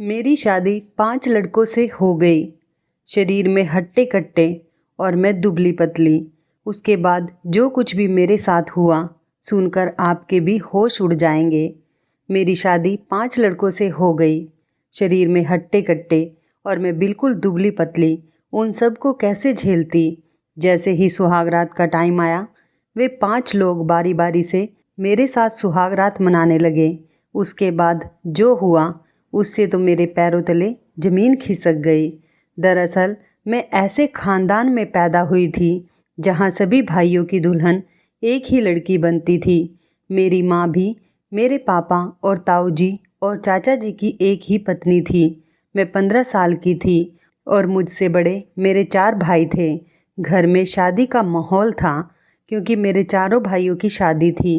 मेरी शादी 5 लड़कों से हो गई। शरीर में हट्टे कट्टे और मैं दुबली पतली। उसके बाद जो कुछ भी मेरे साथ हुआ सुनकर आपके भी होश उड़ जाएंगे। मेरी शादी 5 लड़कों से हो गई। शरीर में हट्टे कट्टे और मैं बिल्कुल दुबली पतली। उन सब को कैसे झेलती। जैसे ही सुहागरात का टाइम आया, वे 5 लोग बारी बारी से मेरे साथ सुहागरात मनाने लगे। उसके बाद जो हुआ उससे तो मेरे पैरों तले ज़मीन खिसक गई। दरअसल मैं ऐसे ख़ानदान में पैदा हुई थी जहाँ सभी भाइयों की दुल्हन एक ही लड़की बनती थी। मेरी माँ भी मेरे पापा और ताऊ जी और चाचा जी की एक ही पत्नी थी। मैं 15 साल की थी और मुझसे बड़े मेरे 4 भाई थे। घर में शादी का माहौल था क्योंकि मेरे चारों भाइयों की शादी थी।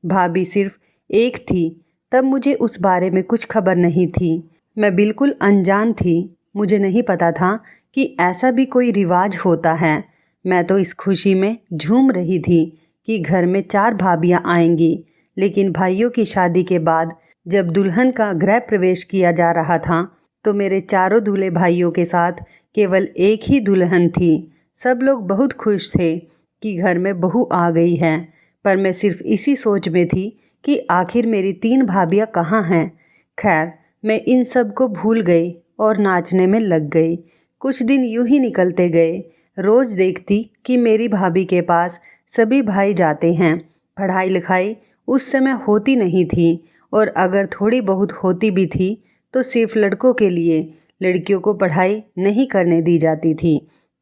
भाभी सिर्फ एक थी। तब मुझे उस बारे में कुछ खबर नहीं थी। मैं बिल्कुल अनजान थी। मुझे नहीं पता था कि ऐसा भी कोई रिवाज होता है। मैं तो इस खुशी में झूम रही थी कि घर में 4 भाभियाँ आएंगी। लेकिन भाइयों की शादी के बाद जब दुल्हन का गृह प्रवेश किया जा रहा था तो मेरे चारों दूल्हे भाइयों के साथ केवल एक ही दुल्हन थी। सब लोग बहुत खुश थे कि घर में बहू आ गई है, पर मैं सिर्फ इसी सोच में थी कि आखिर मेरी 3 भाभियाँ कहाँ हैं। खैर, मैं इन सब को भूल गई और नाचने में लग गई। कुछ दिन यूं ही निकलते गए। रोज़ देखती कि मेरी भाभी के पास सभी भाई जाते हैं। पढ़ाई लिखाई उस समय होती नहीं थी और अगर थोड़ी बहुत होती भी थी तो सिर्फ लड़कों के लिए। लड़कियों को पढ़ाई नहीं करने दी जाती थी।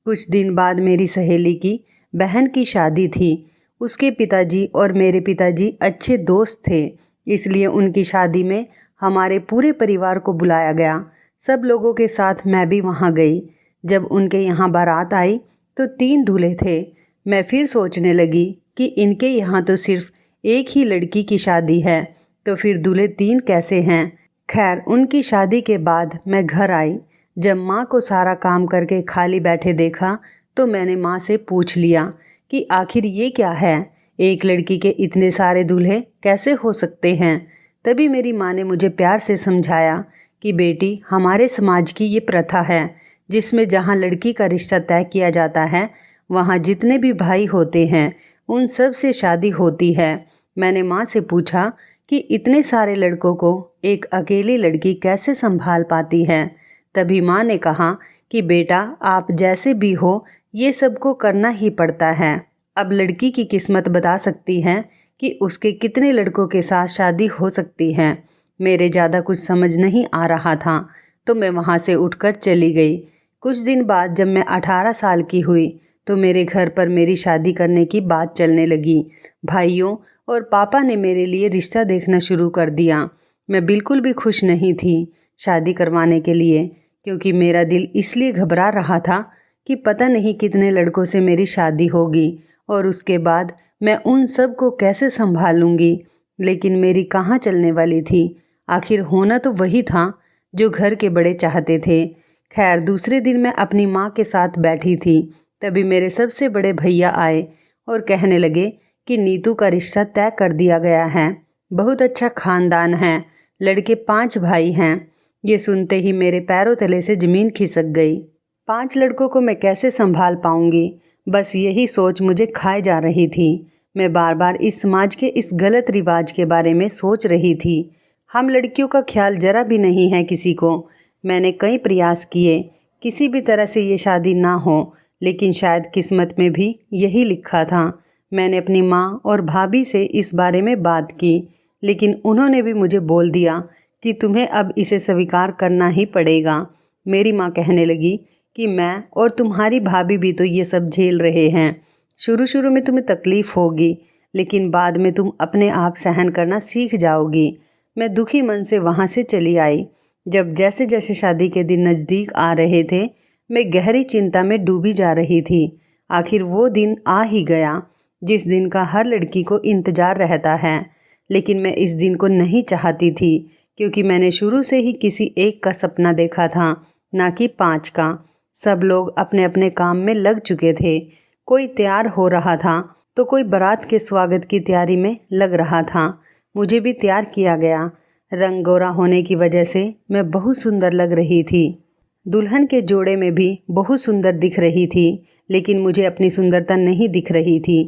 कुछ दिन बाद मेरी सहेली की बहन की शादी थी। उसके पिताजी और मेरे पिताजी अच्छे दोस्त थे, इसलिए उनकी शादी में हमारे पूरे परिवार को बुलाया गया। सब लोगों के साथ मैं भी वहाँ गई। जब उनके यहाँ बारात आई तो 3 दूल्हे थे। मैं फिर सोचने लगी कि इनके यहाँ तो सिर्फ एक ही लड़की की शादी है, तो फिर दूल्हे 3 कैसे हैं। खैर, उनकी शादी के बाद मैं घर आई। जब माँ को सारा काम करके खाली बैठे देखा तो मैंने माँ से पूछ लिया कि आखिर ये क्या है, एक लड़की के इतने सारे दूल्हे कैसे हो सकते हैं। तभी मेरी माँ ने मुझे प्यार से समझाया कि बेटी, हमारे समाज की ये प्रथा है जिसमें जहाँ लड़की का रिश्ता तय किया जाता है वहाँ जितने भी भाई होते हैं उन सब से शादी होती है। मैंने माँ से पूछा कि इतने सारे लड़कों को एक अकेली लड़की कैसे संभाल पाती है। तभी माँ ने कहा कि बेटा, आप जैसे भी हो ये सबको करना ही पड़ता है। अब लड़की की किस्मत बता सकती है कि उसके कितने लड़कों के साथ शादी हो सकती है। मेरे ज़्यादा कुछ समझ नहीं आ रहा था तो मैं वहाँ से उठकर चली गई। कुछ दिन बाद जब मैं 18 साल की हुई तो मेरे घर पर मेरी शादी करने की बात चलने लगी। भाइयों और पापा ने मेरे लिए रिश्ता देखना शुरू कर दिया। मैं बिल्कुल भी खुश नहीं थी शादी करवाने के लिए, क्योंकि मेरा दिल इसलिए घबरा रहा था कि पता नहीं कितने लड़कों से मेरी शादी होगी और उसके बाद मैं उन सब को कैसे संभालूंगी। लेकिन मेरी कहाँ चलने वाली थी। आखिर होना तो वही था जो घर के बड़े चाहते थे। खैर, दूसरे दिन मैं अपनी माँ के साथ बैठी थी। तभी मेरे सबसे बड़े भैया आए और कहने लगे कि नीतू का रिश्ता तय कर दिया गया है। बहुत अच्छा खानदान है, लड़के 5 भाई हैं। ये सुनते ही मेरे पैरों तले से ज़मीन खिसक गई। 5 लड़कों को मैं कैसे संभाल पाऊंगी, बस यही सोच मुझे खाए जा रही थी। मैं बार बार इस समाज के इस गलत रिवाज के बारे में सोच रही थी। हम लड़कियों का ख्याल जरा भी नहीं है किसी को। मैंने कई प्रयास किए किसी भी तरह से ये शादी ना हो, लेकिन शायद किस्मत में भी यही लिखा था। मैंने अपनी माँ और भाभी से इस बारे में बात की, लेकिन उन्होंने भी मुझे बोल दिया कि तुम्हें अब इसे स्वीकार करना ही पड़ेगा। मेरी माँ कहने लगी कि मैं और तुम्हारी भाभी भी तो ये सब झेल रहे हैं। शुरू शुरू में तुम्हें तकलीफ़ होगी, लेकिन बाद में तुम अपने आप सहन करना सीख जाओगी। मैं दुखी मन से वहाँ से चली आई। जब जैसे जैसे शादी के दिन नज़दीक आ रहे थे मैं गहरी चिंता में डूबी जा रही थी। आखिर वो दिन आ ही गया जिस दिन का हर लड़की को इंतज़ार रहता है। लेकिन मैं इस दिन को नहीं चाहती थी, क्योंकि मैंने शुरू से ही किसी एक का सपना देखा था, ना कि 5 का। सब लोग अपने अपने काम में लग चुके थे। कोई तैयार हो रहा था तो कोई बारात के स्वागत की तैयारी में लग रहा था। मुझे भी तैयार किया गया। रंग गोरा होने की वजह से मैं बहुत सुंदर लग रही थी। दुल्हन के जोड़े में भी बहुत सुंदर दिख रही थी, लेकिन मुझे अपनी सुंदरता नहीं दिख रही थी।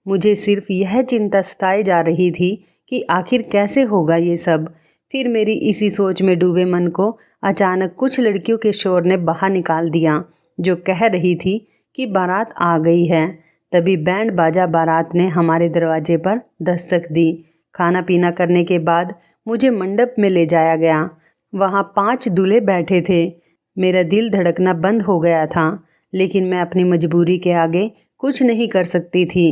मुझे सिर्फ यह चिंता सताए जा रही थी कि आखिर कैसे होगा ये सब। फिर मेरी इसी सोच में डूबे मन को अचानक कुछ लड़कियों के शोर ने बाहर निकाल दिया, जो कह रही थी कि बारात आ गई है। तभी बैंड बाजा बारात ने हमारे दरवाजे पर दस्तक दी। खाना पीना करने के बाद मुझे मंडप में ले जाया गया। वहाँ 5 दूल्हे बैठे थे। मेरा दिल धड़कना बंद हो गया था, लेकिन मैं अपनी मजबूरी के आगे कुछ नहीं कर सकती थी।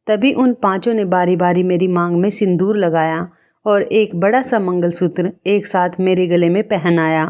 तभी उन 5 ने बारी बारी मेरी मांग में सिंदूर लगाया और एक बड़ा सा मंगलसूत्र एक साथ मेरे गले में पहनाया।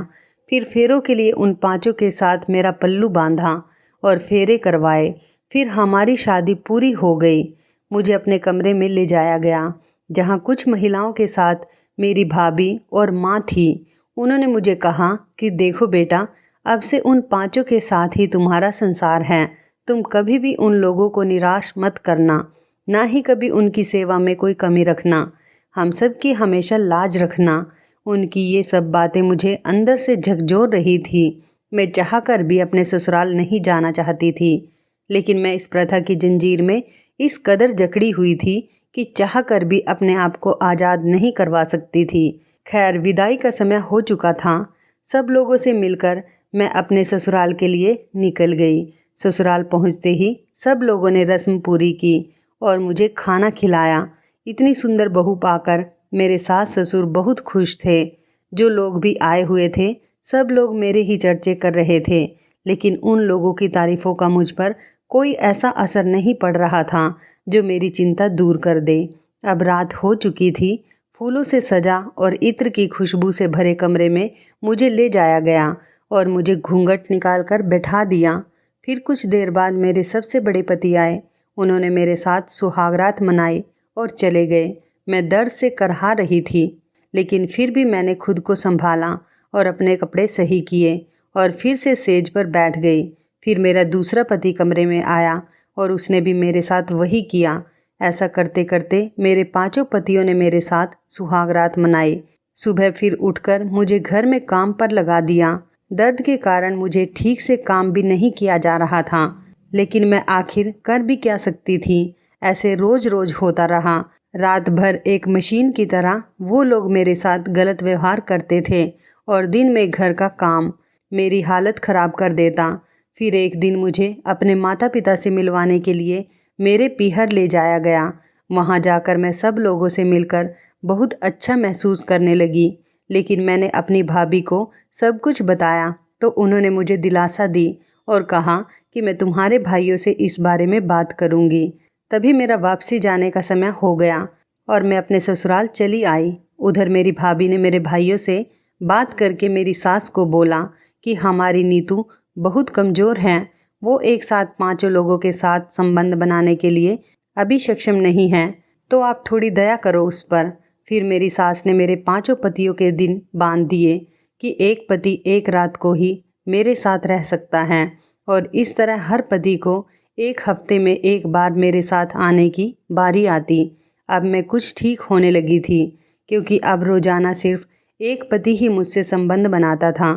फिर फेरों के लिए उन 5 के साथ मेरा पल्लू बांधा और फेरे करवाए। फिर हमारी शादी पूरी हो गई। मुझे अपने कमरे में ले जाया गया, जहाँ कुछ महिलाओं के साथ मेरी भाभी और माँ थी। उन्होंने मुझे कहा कि देखो बेटा, अब से उन 5 के साथ ही तुम्हारा संसार है। तुम कभी भी उन लोगों को निराश मत करना, ना ही कभी उनकी सेवा में कोई कमी रखना। हम सब की हमेशा लाज रखना। उनकी ये सब बातें मुझे अंदर से झकझोर रही थी। मैं चाहकर भी अपने ससुराल नहीं जाना चाहती थी, लेकिन मैं इस प्रथा की जंजीर में इस कदर जकड़ी हुई थी कि चाहकर भी अपने आप को आज़ाद नहीं करवा सकती थी। खैर, विदाई का समय हो चुका था। सब लोगों से मिलकर मैं अपने ससुराल के लिए निकल गई। ससुराल पहुंचते ही सब लोगों ने रस्म पूरी की और मुझे खाना खिलाया। इतनी सुंदर बहू पाकर मेरे सास ससुर बहुत खुश थे। जो लोग भी आए हुए थे, सब लोग मेरे ही चर्चे कर रहे थे, लेकिन उन लोगों की तारीफ़ों का मुझ पर कोई ऐसा असर नहीं पड़ रहा था जो मेरी चिंता दूर कर दे। अब रात हो चुकी थी। फूलों से सजा और इत्र की खुशबू से भरे कमरे में मुझे ले जाया गया और मुझे घूंघट निकाल कर बैठा दिया। फिर कुछ देर बाद मेरे सबसे बड़े पति आए। उन्होंने मेरे साथ सुहागरात मनाई और चले गए। मैं दर्द से करहा रही थी, लेकिन फिर भी मैंने खुद को संभाला और अपने कपड़े सही किए और फिर से सेज पर बैठ गई। फिर मेरा दूसरा पति कमरे में आया और उसने भी मेरे साथ वही किया। ऐसा करते करते मेरे 5 पतियों ने मेरे साथ सुहागरात मनाई। सुबह फिर उठकर मुझे घर में काम पर लगा दिया। दर्द के कारण मुझे ठीक से काम भी नहीं किया जा रहा था, लेकिन मैं आखिर कर भी क्या सकती थी। ऐसे रोज रोज होता रहा। रात भर एक मशीन की तरह वो लोग मेरे साथ गलत व्यवहार करते थे और दिन में घर का काम मेरी हालत ख़राब कर देता। फिर एक दिन मुझे अपने माता पिता से मिलवाने के लिए मेरे पीहर ले जाया गया। वहाँ जाकर मैं सब लोगों से मिलकर बहुत अच्छा महसूस करने लगी, लेकिन मैंने अपनी भाभी को सब कुछ बताया तो उन्होंने मुझे दिलासा दी और कहा कि मैं तुम्हारे भाइयों से इस बारे में बात करूँगी। तभी मेरा वापसी जाने का समय हो गया और मैं अपने ससुराल चली आई। उधर मेरी भाभी ने मेरे भाइयों से बात करके मेरी सास को बोला कि हमारी नीतू बहुत कमज़ोर हैं। वो एक साथ 5 लोगों के साथ संबंध बनाने के लिए अभी सक्षम नहीं हैं, तो आप थोड़ी दया करो उस पर। फिर मेरी सास ने मेरे 5 पतियों के दिन बांध दिए कि एक पति एक रात को ही मेरे साथ रह सकता है और इस तरह हर पति को एक हफ्ते में एक बार मेरे साथ आने की बारी आती। अब मैं कुछ ठीक होने लगी थी, क्योंकि अब रोज़ाना सिर्फ एक पति ही मुझसे संबंध बनाता था।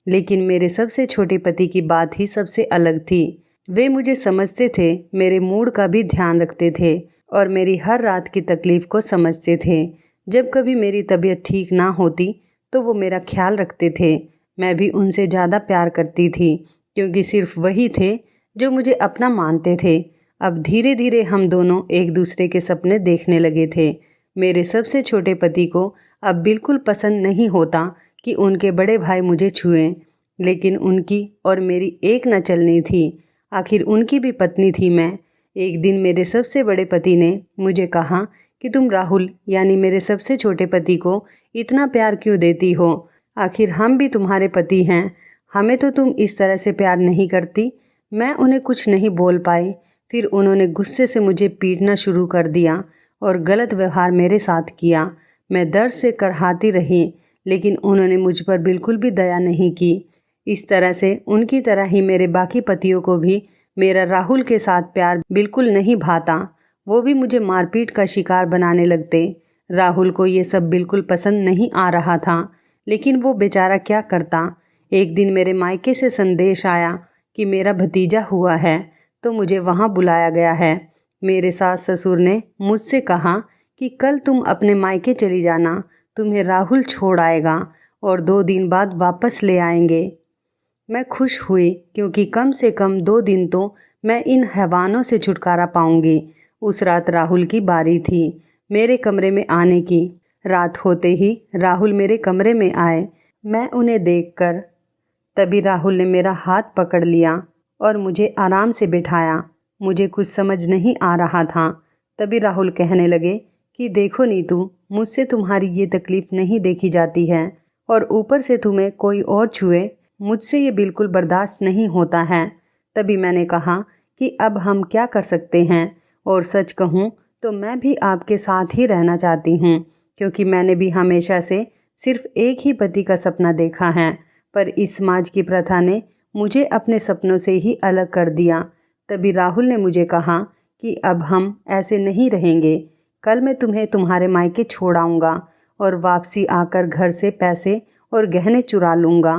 लेकिन मेरे सबसे छोटे पति की बात ही सबसे अलग थी। वे मुझे समझते थे, मेरे मूड का भी ध्यान रखते थे और मेरी हर रात की तकलीफ़ को समझते थे। जब कभी मेरी तबीयत ठीक ना होती तो वो मेरा ख्याल रखते थे। मैं भी उनसे ज़्यादा प्यार करती थी, क्योंकि सिर्फ वही थे जो मुझे अपना मानते थे। अब धीरे धीरे हम दोनों एक दूसरे के सपने देखने लगे थे। मेरे सबसे छोटे पति को अब बिल्कुल पसंद नहीं होता कि उनके बड़े भाई मुझे छुएं, लेकिन उनकी और मेरी एक न चलनी थी। आखिर उनकी भी पत्नी थी मैं। एक दिन मेरे सबसे बड़े पति ने मुझे कहा कि तुम राहुल यानी मेरे सबसे छोटे पति को इतना प्यार क्यों देती हो? आखिर हम भी तुम्हारे पति हैं, हमें तो तुम इस तरह से प्यार नहीं करती। मैं उन्हें कुछ नहीं बोल पाई। फिर उन्होंने गुस्से से मुझे पीटना शुरू कर दिया और गलत व्यवहार मेरे साथ किया। मैं दर्द से करहाती रही, लेकिन उन्होंने मुझ पर बिल्कुल भी दया नहीं की। इस तरह से उनकी तरह ही मेरे बाकी पतियों को भी मेरा राहुल के साथ प्यार बिल्कुल नहीं भाता। वो भी मुझे मारपीट का शिकार बनाने लगते। राहुल को ये सब बिल्कुल पसंद नहीं आ रहा था, लेकिन वो बेचारा क्या करता। एक दिन मेरे मायके से संदेश आया कि मेरा भतीजा हुआ है, तो मुझे वहाँ बुलाया गया है। मेरे सास ससुर ने मुझसे कहा कि कल तुम अपने मायके चली जाना, तुम्हें राहुल छोड़ आएगा और 2 दिन बाद वापस ले आएंगे। मैं खुश हुई क्योंकि कम से कम 2 दिन तो मैं इन हैवानों से छुटकारा पाऊंगी। उस रात राहुल की बारी थी मेरे कमरे में आने की। रात होते ही राहुल मेरे कमरे में आए। मैं उन्हें देखकर तभी राहुल ने मेरा हाथ पकड़ लिया और मुझे आराम से बिठाया। मुझे कुछ समझ नहीं आ रहा था। तभी राहुल कहने लगे कि देखो नीतू, मुझसे तुम्हारी ये तकलीफ़ नहीं देखी जाती है और ऊपर से तुम्हें कोई और छुए, मुझसे ये बिल्कुल बर्दाश्त नहीं होता है। तभी मैंने कहा कि अब हम क्या कर सकते हैं, और सच कहूँ तो मैं भी आपके साथ ही रहना चाहती हूँ, क्योंकि मैंने भी हमेशा से सिर्फ एक ही पति का सपना देखा है, पर इस समाज की प्रथा ने मुझे अपने सपनों से ही अलग कर दिया। तभी राहुल ने मुझे कहा कि अब हम ऐसे नहीं रहेंगे। कल मैं तुम्हें तुम्हारे मायके छोड़ आऊँगा और वापसी आकर घर से पैसे और गहने चुरा लूँगा।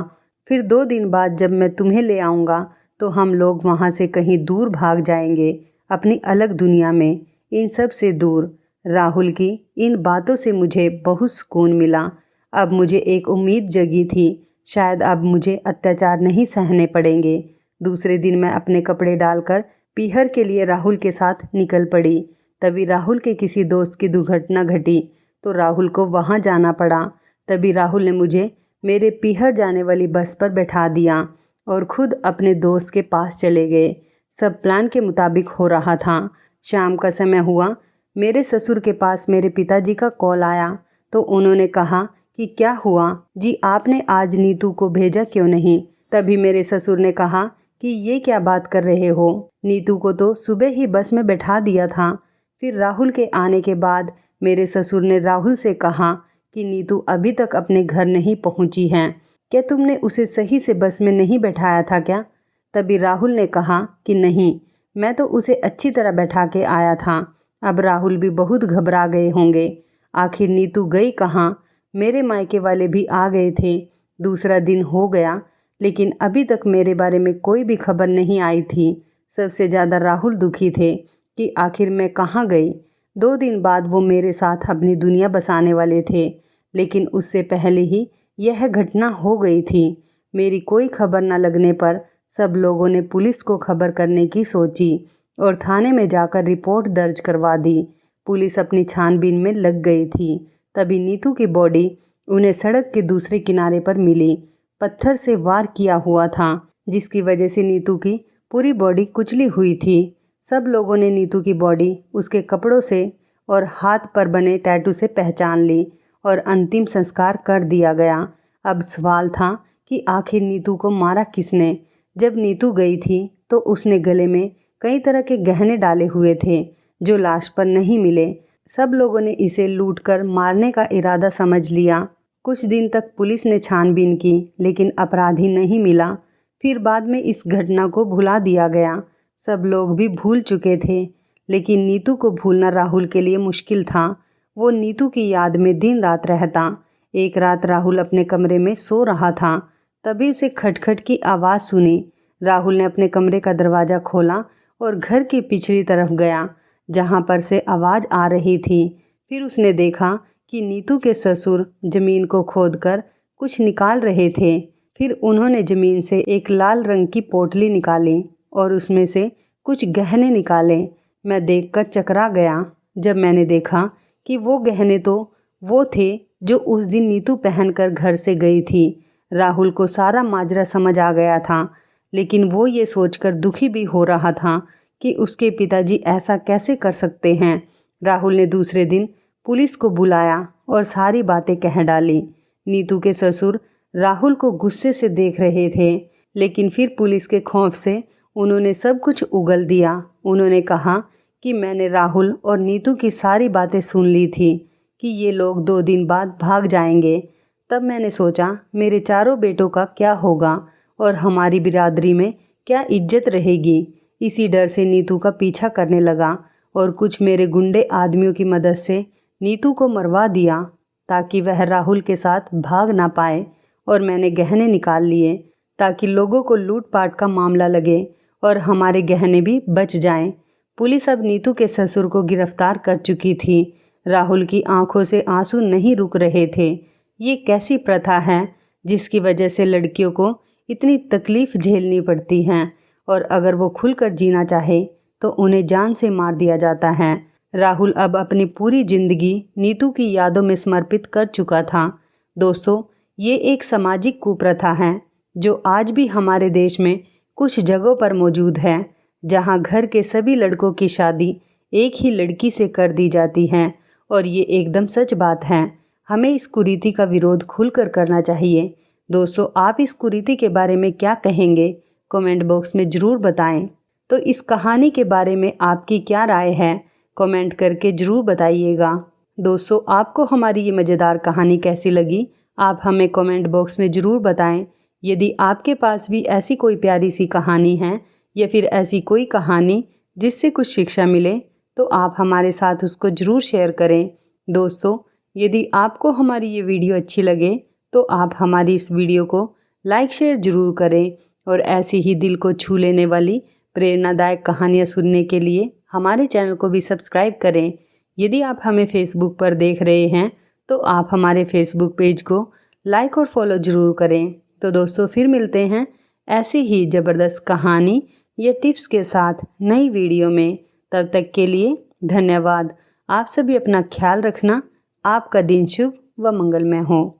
फिर 2 दिन बाद जब मैं तुम्हें ले आऊँगा तो हम लोग वहाँ से कहीं दूर भाग जाएंगे, अपनी अलग दुनिया में, इन सब से दूर। राहुल की इन बातों से मुझे बहुत सुकून मिला। अब मुझे एक उम्मीद जगी थी, शायद अब मुझे अत्याचार नहीं सहने पड़ेंगे। दूसरे दिन मैं अपने कपड़े डालकर पीहर के लिए राहुल के साथ निकल पड़ी। तभी राहुल के किसी दोस्त की दुर्घटना घटी तो राहुल को वहाँ जाना पड़ा। तभी राहुल ने मुझे मेरे पीहर जाने वाली बस पर बैठा दिया और खुद अपने दोस्त के पास चले गए। सब प्लान के मुताबिक हो रहा था। शाम का समय हुआ, मेरे ससुर के पास मेरे पिताजी का कॉल आया तो उन्होंने कहा कि क्या हुआ जी, आपने आज नीतू को भेजा क्यों नहीं। तभी मेरे ससुर ने कहा कि ये क्या बात कर रहे हो, नीतू को तो सुबह ही बस में बैठा दिया था। फिर राहुल के आने के बाद मेरे ससुर ने राहुल से कहा कि नीतू अभी तक अपने घर नहीं पहुंची है, क्या तुमने उसे सही से बस में नहीं बैठाया था क्या। तभी राहुल ने कहा कि नहीं, मैं तो उसे अच्छी तरह बैठा के आया था। अब राहुल भी बहुत घबरा गए होंगे। आखिर नीतू गई कहाँ। मेरे मायके वाले भी आ गए थे। दूसरा दिन हो गया, लेकिन अभी तक मेरे बारे में कोई भी खबर नहीं आई थी। सबसे ज़्यादा राहुल दुखी थे कि आखिर मैं कहाँ गई। 2 दिन बाद वो मेरे साथ अपनी दुनिया बसाने वाले थे, लेकिन उससे पहले ही यह घटना हो गई थी। मेरी कोई खबर न लगने पर सब लोगों ने पुलिस को खबर करने की सोची और थाने में जाकर रिपोर्ट दर्ज करवा दी। पुलिस अपनी छानबीन में लग गई थी। तभी नीतू की बॉडी उन्हें सड़क के दूसरे किनारे पर मिली। पत्थर से वार किया हुआ था, जिसकी वजह से नीतू की पूरी बॉडी कुचली हुई थी। सब लोगों ने नीतू की बॉडी उसके कपड़ों से और हाथ पर बने टैटू से पहचान ली और अंतिम संस्कार कर दिया गया। अब सवाल था कि आखिर नीतू को मारा किसने। जब नीतू गई थी तो उसने गले में कई तरह के गहने डाले हुए थे जो लाश पर नहीं मिले। सब लोगों ने इसे लूटकर मारने का इरादा समझ लिया। कुछ दिन तक पुलिस ने छानबीन की, लेकिन अपराधी नहीं मिला। फिर बाद में इस घटना को भुला दिया गया। सब लोग भी भूल चुके थे, लेकिन नीतू को भूलना राहुल के लिए मुश्किल था। वो नीतू की याद में दिन रात रहता। एक रात राहुल अपने कमरे में सो रहा था, तभी उसे खटखट की आवाज़ सुनी। राहुल ने अपने कमरे का दरवाज़ा खोला और घर की पिछली तरफ गया जहाँ पर से आवाज़ आ रही थी। फिर उसने देखा कि नीतू के ससुर ज़मीन को खोदकर कुछ निकाल रहे थे। फिर उन्होंने ज़मीन से एक लाल रंग की पोटली निकाली और उसमें से कुछ गहने निकाले। मैं देखकर चकरा गया जब मैंने देखा कि वो गहने तो वो थे जो उस दिन नीतू पहनकर घर से गई थी। राहुल को सारा माजरा समझ आ गया था, लेकिन वो ये सोचकर दुखी भी हो रहा था कि उसके पिताजी ऐसा कैसे कर सकते हैं। राहुल ने दूसरे दिन पुलिस को बुलाया और सारी बातें कह डाली। नीतू के ससुर राहुल को गुस्से से देख रहे थे, लेकिन फिर पुलिस के खौफ से उन्होंने सब कुछ उगल दिया। उन्होंने कहा कि मैंने राहुल और नीतू की सारी बातें सुन ली थी कि ये लोग 2 दिन बाद भाग जाएंगे। तब मैंने सोचा मेरे चारों बेटों का क्या होगा और हमारी बिरादरी में क्या इज्जत रहेगी। इसी डर से नीतू का पीछा करने लगा और कुछ मेरे गुंडे आदमियों की मदद से नीतू को मरवा दिया ताकि वह राहुल के साथ भाग ना पाए, और मैंने गहने निकाल लिए ताकि लोगों को लूटपाट का मामला लगे और हमारे गहने भी बच जाएं। पुलिस अब नीतू के ससुर को गिरफ्तार कर चुकी थी। राहुल की आंखों से आंसू नहीं रुक रहे थे। ये कैसी प्रथा है जिसकी वजह से लड़कियों को इतनी तकलीफ झेलनी पड़ती है, और अगर वो खुलकर जीना चाहे तो उन्हें जान से मार दिया जाता है। राहुल अब अपनी पूरी जिंदगी नीतू की यादों में समर्पित कर चुका था। दोस्तों, ये एक सामाजिक कुप्रथा है जो आज भी हमारे देश में कुछ जगहों पर मौजूद है, जहां घर के सभी लड़कों की शादी एक ही लड़की से कर दी जाती है, और ये एकदम सच बात है। हमें इस कुरीति का विरोध खुलकर करना चाहिए। दोस्तों, आप इस कुरीति के बारे में क्या कहेंगे? कमेंट बॉक्स में ज़रूर बताएं। तो इस कहानी के बारे में आपकी क्या राय है? कमेंट करके ज़रूर बताइएगा। दोस्तों, आपको हमारी ये मज़ेदार कहानी कैसी लगी? आप हमें कमेंट बॉक्स में ज़रूर बताएं। यदि आपके पास भी ऐसी कोई प्यारी सी कहानी है या फिर ऐसी कोई कहानी जिससे कुछ शिक्षा मिले, तो आप हमारे साथ उसको ज़रूर शेयर करें। दोस्तों, यदि आपको हमारी ये वीडियो अच्छी लगे तो आप हमारी इस वीडियो को लाइक शेयर ज़रूर करें, और ऐसी ही दिल को छू लेने वाली प्रेरणादायक कहानियाँ सुनने के लिए हमारे चैनल को भी सब्सक्राइब करें। यदि आप हमें फेसबुक पर देख रहे हैं तो आप हमारे फेसबुक पेज को लाइक और फॉलो ज़रूर करें। तो दोस्तों, फिर मिलते हैं ऐसी ही ज़बरदस्त कहानी या टिप्स के साथ नई वीडियो में। तब तक के लिए धन्यवाद। आप सभी अपना ख्याल रखना। आपका दिन शुभ व मंगलमय हो।